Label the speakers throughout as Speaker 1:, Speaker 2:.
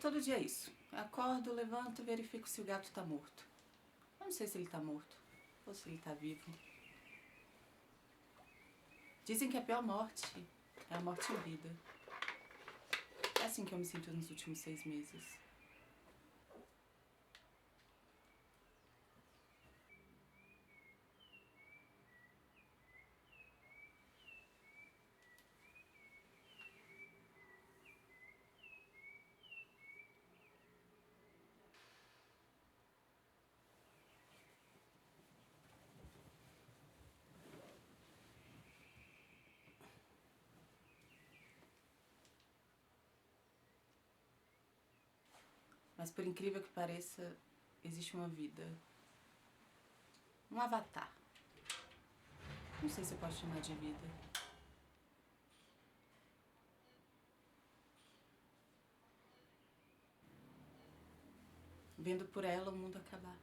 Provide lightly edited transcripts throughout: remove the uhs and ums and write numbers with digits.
Speaker 1: todo dia é isso. Eu acordo, levanto, verifico se o gato tá morto. Eu não sei se ele tá morto ou se ele tá vivo. Dizem que a pior morte é a morte em vida. É assim que eu me sinto nos últimos 6 meses. Mas por incrível que pareça, existe uma vida. Um avatar. Não sei se eu posso chamar de vida. Vendo por ela o mundo acabar.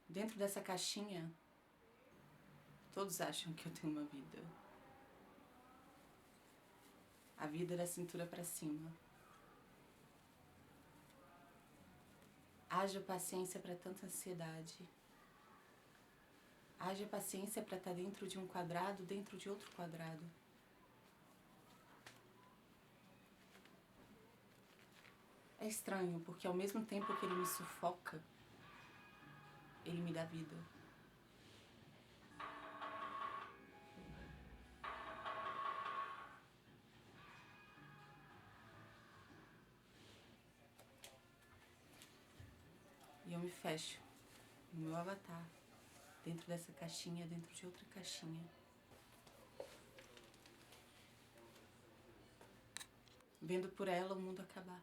Speaker 1: Dentro dessa caixinha, todos acham que eu tenho uma vida. A vida da cintura pra cima. Haja paciência pra tanta ansiedade. Haja paciência pra estar dentro de um quadrado, dentro de outro quadrado. É estranho, porque ao mesmo tempo que ele me sufoca, ele me dá vida. E eu me fecho no meu avatar, dentro dessa caixinha, dentro de outra caixinha. Vendo por ela o mundo acabar.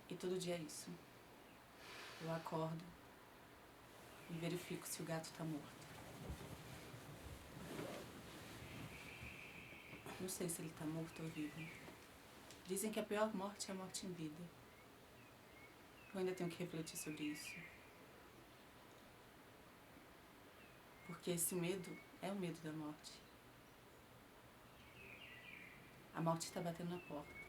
Speaker 1: E todo dia é isso. Eu acordo e verifico se o gato tá morto. Não sei se ele tá morto ou vivo. Dizem que a pior morte é a morte em vida. Eu ainda tenho que refletir sobre isso. Porque esse medo é o medo da morte. A morte está batendo na porta.